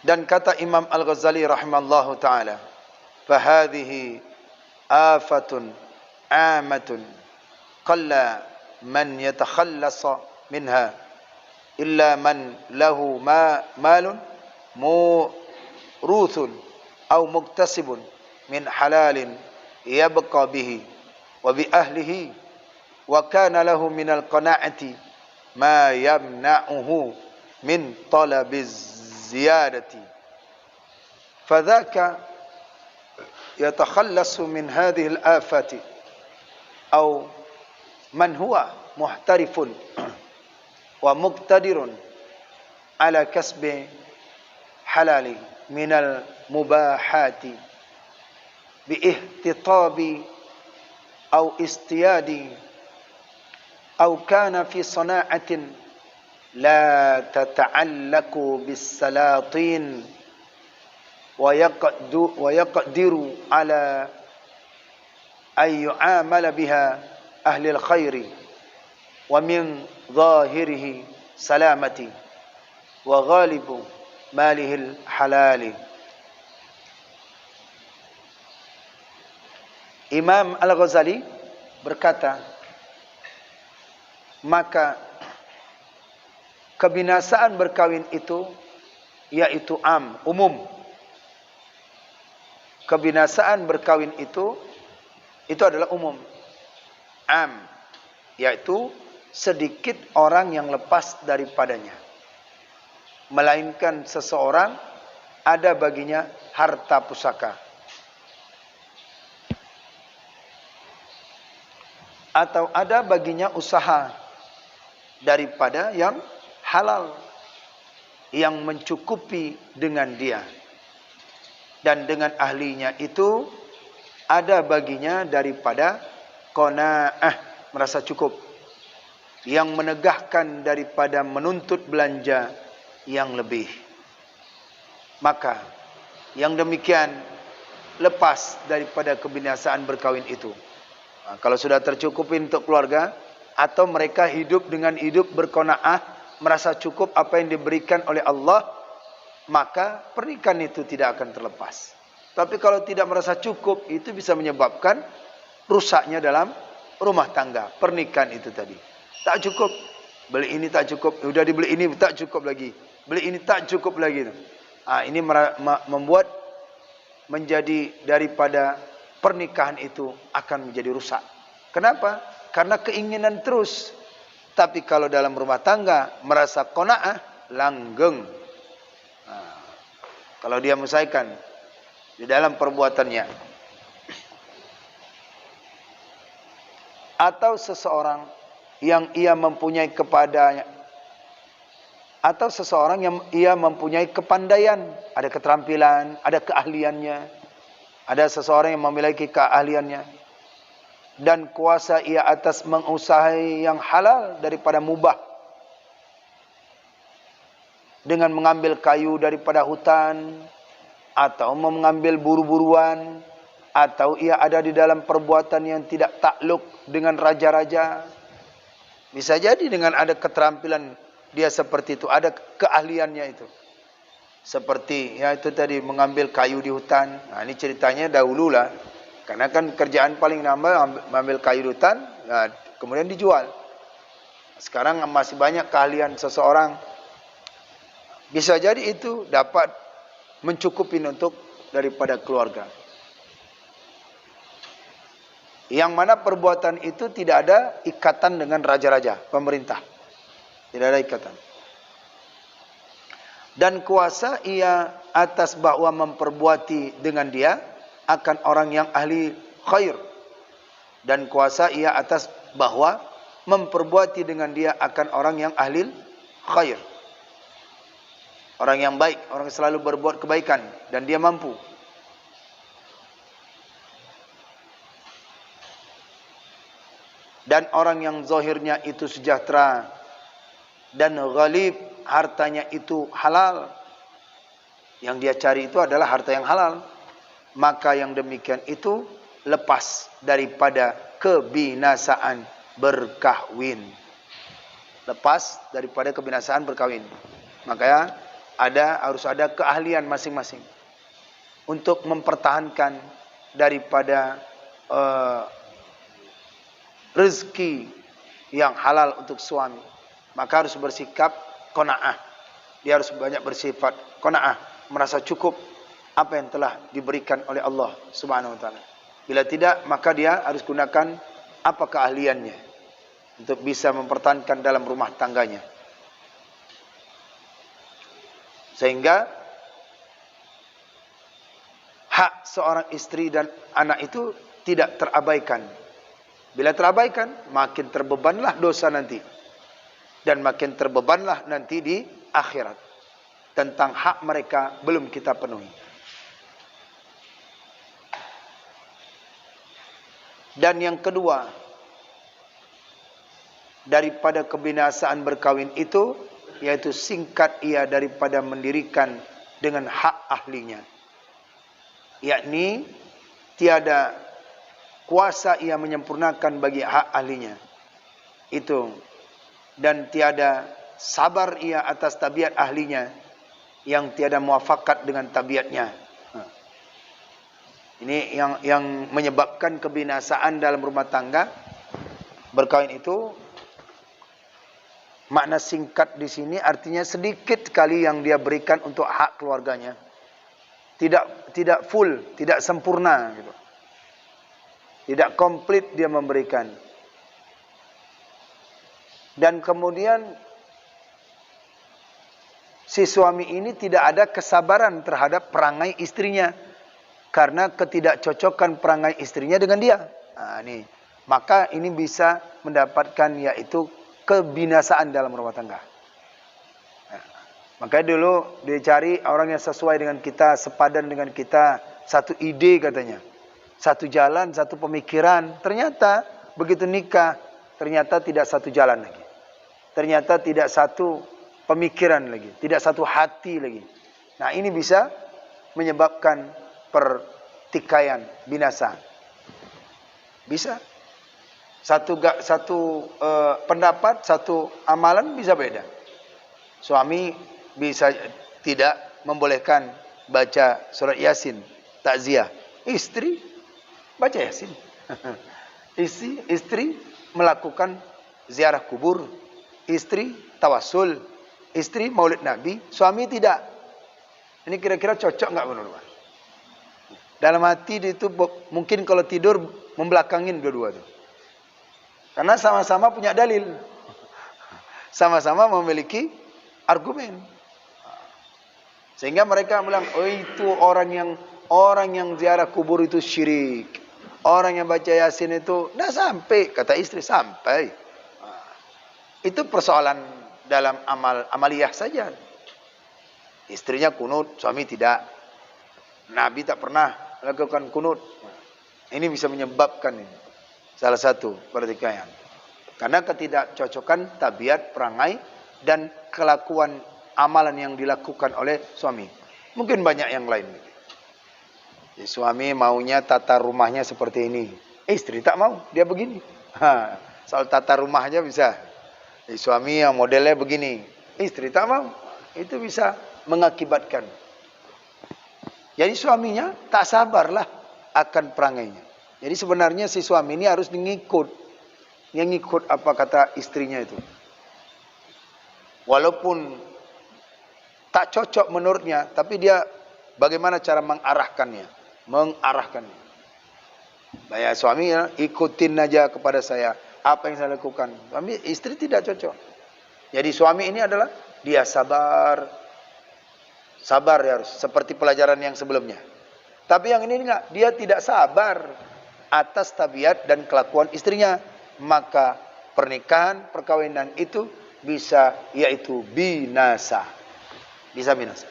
Dan kata Imam Al-Ghazali rahimallahu taala, "Fahadhihi afatun amatun qalla man yatakhallasa minha illa man lahu malun muruthun aw muktasibun min halalin yabqa bihi wa bi ahlihi wa kana lahu min al-qana'ati ma yamna'uhu min talabiz ziyadati fadhaka yatakhallasu min hadhihi al-afati aw man huwa muhtarifun wa muqtadirun ala kasbi halali minal mubahati bi ihtitabi aw istiyadi aw kana fi sana'atin la tata'allaqu bis salatin wa yaqdiru ala ay yu'amala biha ahli al-khairi wa min zahirihi salamati wa ghalibu malihi al-halali. Imam Al-Ghazali berkata, maka kebinasaan berkawin itu yaitu umum. Kebinasaan berkawin itu adalah umum. Yaitu sedikit orang yang lepas daripadanya, melainkan seseorang ada baginya harta pusaka, atau ada baginya usaha daripada yang halal yang mencukupi dengan dia, dan dengan ahlinya itu ada baginya daripada qanaah, merasa cukup, yang menegahkan daripada menuntut belanja yang lebih. Maka yang demikian lepas daripada kebinasaan berkawin itu. Nah, kalau sudah tercukupi untuk keluarga, atau mereka hidup dengan hidup berqanaah, merasa cukup apa yang diberikan oleh Allah, maka pernikahan itu tidak akan terlepas. Tapi kalau tidak merasa cukup, itu bisa menyebabkan rusaknya dalam rumah tangga. Pernikahan itu tadi tak cukup, beli ini tak cukup, udah dibeli ini tak cukup lagi, beli ini tak cukup lagi. Ini membuat menjadi daripada pernikahan itu akan menjadi rusak. Kenapa? Karena keinginan terus. Tapi kalau dalam rumah tangga merasa qanaah, langgeng. Kalau dia menyelesaikan di dalam perbuatannya. Atau seseorang yang ia mempunyai kepadanya, atau seseorang yang ia mempunyai kepandaian, ada keterampilan, ada keahliannya, ada seseorang yang memiliki keahliannya dan kuasa ia atas mengusahai yang halal daripada mubah, dengan mengambil kayu daripada hutan, atau mengambil buru-buruan, atau ia ada di dalam perbuatan yang tidak takluk dengan raja-raja. Bisa jadi dengan ada keterampilan dia seperti itu, ada keahliannya itu. Seperti ya itu tadi, mengambil kayu di hutan. Nah, ini ceritanya dahulu lah. Karena kan kerjaan paling lama mengambil kayu di hutan, nah, kemudian dijual. Sekarang masih banyak keahlian seseorang. Bisa jadi itu dapat mencukupi untuk daripada keluarga. Yang mana perbuatan itu tidak ada ikatan dengan raja-raja, pemerintah. Tidak ada ikatan. Dan kuasa ia atas bahwa memperbuati dengan dia akan orang yang ahli khair. Dan kuasa ia atas bahwa memperbuati dengan dia akan orang yang ahli khair. Orang yang baik, orang yang selalu berbuat kebaikan dan dia mampu. Dan orang yang zahirnya itu sejahtera dan ghalib, hartanya itu halal. Yang dia cari itu adalah harta yang halal. Maka yang demikian itu lepas daripada kebinasaan berkahwin. Lepas daripada kebinasaan berkawin. Makanya harus ada keahlian masing-masing untuk mempertahankan daripada rezeki yang halal untuk suami. Maka harus bersikap qanaah. Dia harus banyak bersifat qanaah, merasa cukup apa yang telah diberikan oleh Allah Subhanahu wa taala. Bila tidak, maka dia harus gunakan apa keahliannya untuk bisa mempertahankan dalam rumah tangganya. Sehingga hak seorang istri dan anak itu tidak terabaikan. Bila terabaikan, makin terbebanlah dosa nanti. Dan makin terbebanlah nanti di akhirat. Tentang hak mereka belum kita penuhi. Dan yang kedua, daripada kebinasaan berkawin itu, yaitu singkat ia daripada mendirikan dengan hak ahlinya. Yakni tiada kuasa ia menyempurnakan bagi hak ahlinya. Itu. Dan tiada sabar ia atas tabiat ahlinya yang tiada muafakat dengan tabiatnya. Ini yang menyebabkan kebinasaan dalam rumah tangga berkawin itu. Makna singkat di sini artinya sedikit sekali yang dia berikan untuk hak keluarganya. Tidak full, tidak sempurna gitu. Tidak komplit dia memberikan. Dan kemudian si suami ini tidak ada kesabaran terhadap perangai istrinya karena ketidakcocokan perangai istrinya dengan dia. Maka ini bisa mendapatkan yaitu kebinasaan dalam rumah tangga. Makanya dulu dia cari orang yang sesuai dengan kita, sepadan dengan kita, satu ide katanya, satu jalan, satu pemikiran. Ternyata begitu nikah, ternyata tidak satu jalan lagi. Ternyata tidak satu pemikiran lagi, tidak satu hati lagi. Nah, ini bisa menyebabkan pertikaian, binasa. Bisa. Satu pendapat, satu amalan bisa beda. Suami bisa tidak membolehkan baca surat Yasin, takziah. Istri baca Yasin. Istri melakukan ziarah kubur. Istri tawasul. Istri maulid Nabi. Suami tidak. Ini kira-kira cocok enggak menurut? Dalam hati itu mungkin kalau tidur membelakangin dua-dua itu. Karena sama-sama punya dalil. Sama-sama memiliki argumen. Sehingga mereka bilang, oh itu orang yang ziarah kubur itu syirik. Orang yang baca Yasin itu, nah sampai, kata istri, sampai. Itu persoalan dalam amaliyah saja. Istrinya kunut, suami tidak. Nabi tak pernah lakukan kunut. Ini bisa menyebabkan ini. Salah satu pertikaian. Karena ketidakcocokan tabiat, perangai, dan kelakuan amalan yang dilakukan oleh suami. Mungkin banyak yang lain. Jadi, suami maunya tata rumahnya seperti ini. Istri tak mau, dia begini. Soal tata rumahnya bisa. Jadi, suami yang modelnya begini. Istri tak mau. Itu bisa mengakibatkan. Jadi suaminya tak sabarlah akan perangainya. Jadi sebenarnya si suami ini harus ngikut apa kata istrinya itu. Walaupun tak cocok menurutnya, tapi dia bagaimana cara mengarahkannya. Saya suami ya, ikutin aja kepada saya apa yang saya lakukan. Suami istri tidak cocok. Jadi suami ini adalah dia sabar ya harus seperti pelajaran yang sebelumnya. Tapi yang ini enggak, dia tidak sabar atas tabiat dan kelakuan istrinya, maka pernikahan, perkawinan itu bisa yaitu binasa. Bisa binasa.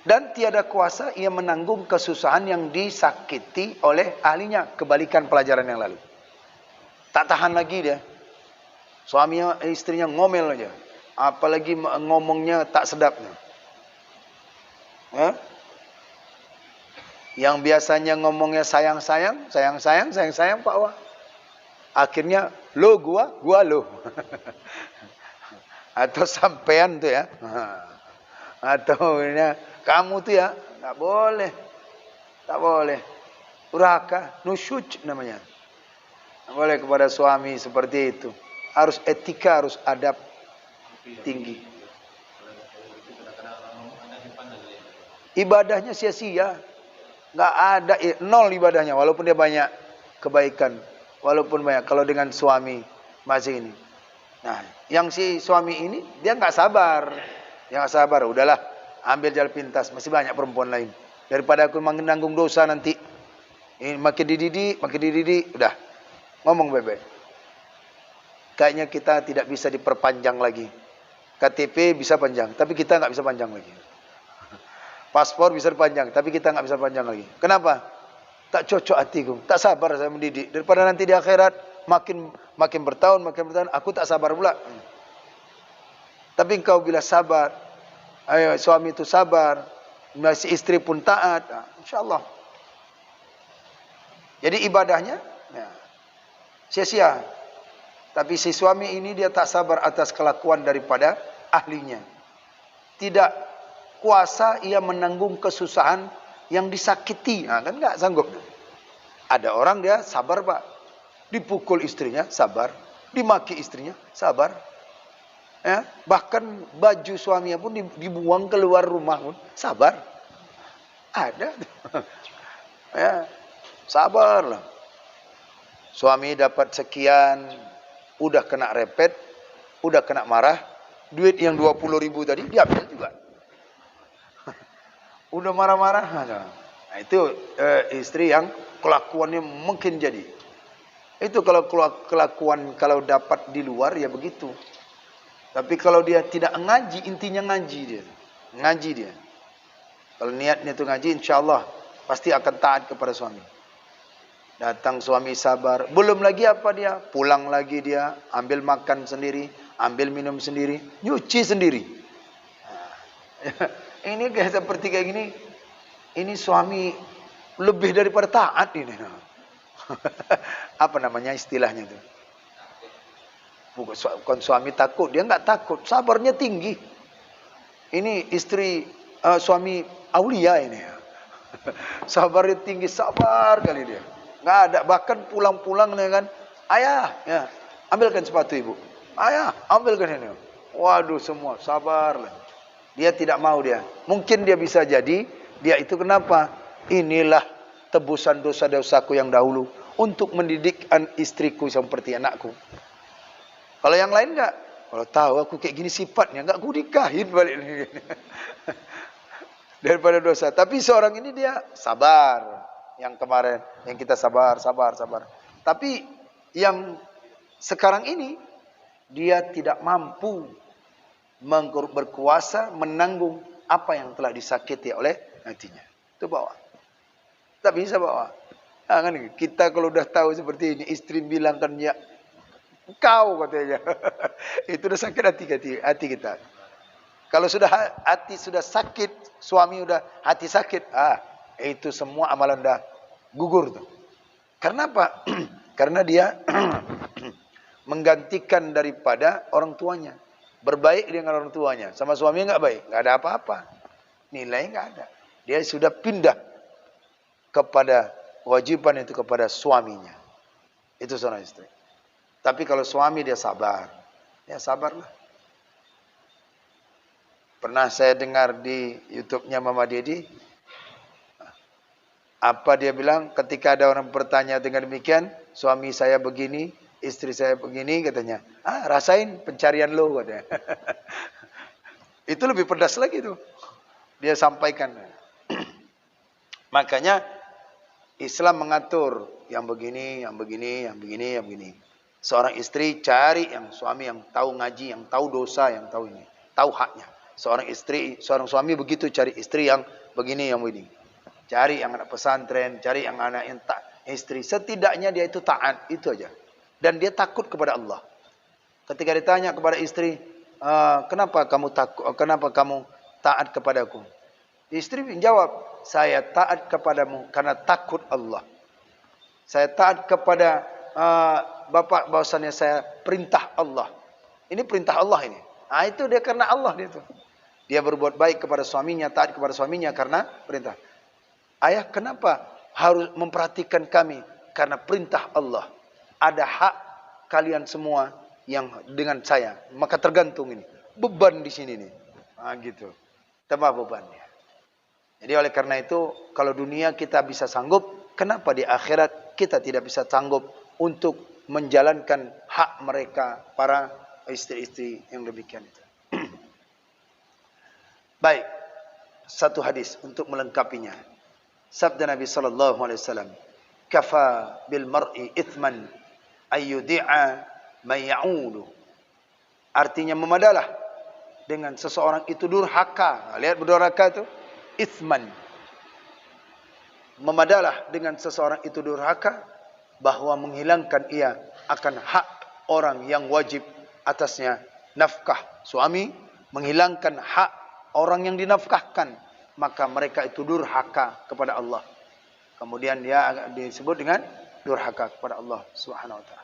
Dan tiada kuasa ia menanggung kesusahan yang disakiti oleh ahlinya, kebalikan pelajaran yang lalu. Tak tahan lagi dia. Suaminya, istrinya ngomel aja. Apalagi ngomongnya tak sedapnya. Yang biasanya ngomongnya sayang Pak Wah. Akhirnya lo gua lo. Atau sampean tuh ya. Atau ini, kamu tuh ya. Nggak boleh. Tak boleh. Uraka, nusyuj namanya. Nggak boleh kepada suami seperti itu. Harus etika, harus adab tinggi. Ibadahnya sia-sia. Nggak ada, nol ibadahnya. Walaupun dia banyak kebaikan. Walaupun banyak. Kalau dengan suami masih ini. Nah, yang si suami ini, dia nggak sabar. Dia nggak sabar. Udahlah, ambil jalan pintas. Masih banyak perempuan lain. Daripada aku menanggung dosa nanti. Ini makin dididik. Udah, ngomong bebek. Kayaknya kita tidak bisa diperpanjang lagi. KTP bisa panjang, tapi kita nggak bisa panjang lagi. Paspor bisa panjang, tapi kita nggak bisa panjang lagi. Kenapa? Tak cocok hatiku, tak sabar saya mendidik. Daripada nanti di akhirat makin bertahun, aku tak sabar pula. Tapi engkau bila sabar, ayo suami itu sabar, si istri pun taat, insyaallah. Jadi ibadahnya ya, sia-sia. Tapi si suami ini dia tak sabar atas kelakuan daripada ahlinya. Tidak kuasa ia menanggung kesusahan yang disakiti. Nah, kan nggak sanggup. Ada orang dia sabar pak. Dipukul istrinya, sabar. Dimaki istrinya, sabar. Ya, bahkan baju suaminya pun dibuang keluar rumah pun, sabar. Ada. Ya, sabar lah. Suami dapat sekian, udah kena repet, udah kena marah. Duit yang 20.000 tadi diambil juga. Udah marah-marah. Nah, itu istri yang kelakuannya mungkin jadi. Itu kalau kelakuan kalau dapat di luar ya begitu. Tapi kalau dia tidak ngaji, intinya ngaji dia. Ngaji dia. Kalau niatnya itu ngaji, insyaallah pasti akan taat kepada suami. Datang suami sabar. Belum lagi apa dia? Pulang lagi dia, ambil makan sendiri, ambil minum sendiri, nyuci sendiri. Nah, ini kayak seperti kayak gini, ini suami lebih daripada taat ini. Apa namanya istilahnya itu? Bukan suami takut, dia nggak takut, sabarnya tinggi. Ini istri suami aulia ini. Sabarnya tinggi, sabar kali dia. Nggak ada, bahkan pulang-pulang dengan ayah, ya, ambilkan sepatu ibu. Ayah, ambilkan ini. Waduh semua, sabar lah. Dia tidak mau dia. Mungkin dia bisa jadi, dia itu kenapa? Inilah tebusan dosa-dosaku yang dahulu. Untuk mendidik istriku seperti anakku. Kalau yang lain enggak. Kalau tahu aku kayak gini sifatnya, enggak aku nikahin balik. Daripada dosa. Tapi seorang ini dia sabar. Yang kemarin, yang kita sabar. Tapi yang sekarang ini, dia tidak mampu berkuasa menanggung apa yang telah disakiti oleh hatinya. Itu bawa. Tak bisa bawa. Nah, kan kita kalau udah tahu seperti ini, istri bilang kan ya, kau katanya. Itu udah sakit hati kita. Kalau sudah hati sudah sakit, suami udah hati sakit, itu semua amalan dah gugur tuh. Karena apa? Karena dia menggantikan daripada orang tuanya. Berbaik dengan orang tuanya. Sama suaminya nggak baik. Nggak ada apa-apa. Nilai nggak ada. Dia sudah pindah kepada kewajiban itu kepada suaminya. Itu seorang istri. Tapi kalau suami dia sabar. Ya sabarlah. Pernah saya dengar di YouTube-nya Mama Dedi. Apa dia bilang ketika ada orang bertanya dengan demikian. Suami saya begini. Istri saya begini katanya. Rasain pencarian lo katanya. Itu lebih pedas lagi tuh. Dia sampaikan. Makanya Islam mengatur yang begini, yang begini, yang begini, yang begini. Seorang istri cari yang suami yang tahu ngaji, yang tahu dosa, yang tahu ini, tahu haknya. Seorang suami begitu cari istri yang begini, yang begini. Cari yang anak pesantren, cari yang anak yang tak istri. Setidaknya dia itu taat, itu aja. Dan dia takut kepada Allah. Ketika ditanya kepada istri, kenapa kamu takut? Kenapa kamu taat kepadaku? Istri menjawab, saya taat kepadamu karena takut Allah. Saya taat kepada bapak bahwasannya saya perintah Allah. Ini perintah Allah ini. Itu dia karena Allah dia tuh. Dia berbuat baik kepada suaminya, taat kepada suaminya karena perintah. Ayah, kenapa harus memperhatikan kami? Karena perintah Allah. Ada hak kalian semua yang dengan saya. Maka tergantung ini. Beban di sini nih. Gitu. Tambah bebannya. Jadi oleh karena itu, kalau dunia kita bisa sanggup, kenapa di akhirat kita tidak bisa sanggup untuk menjalankan hak mereka, para istri-istri yang demikian itu. Baik, satu hadis untuk melengkapinya. Sabda Nabi sallallahu alaihi wasallam, "Kafa bil mar'i ithman ayyudi'a man ya'ulu." Artinya memadalah dengan seseorang itu durhaka. Lihat durhaka itu, ithman. Memadalah dengan seseorang itu durhaka bahwa menghilangkan ia akan hak orang yang wajib atasnya nafkah. Suami menghilangkan hak orang yang dinafkahkan, maka mereka itu durhaka kepada Allah. Kemudian dia disebut dengan durhaka kepada Allah Subhanahu wa taala.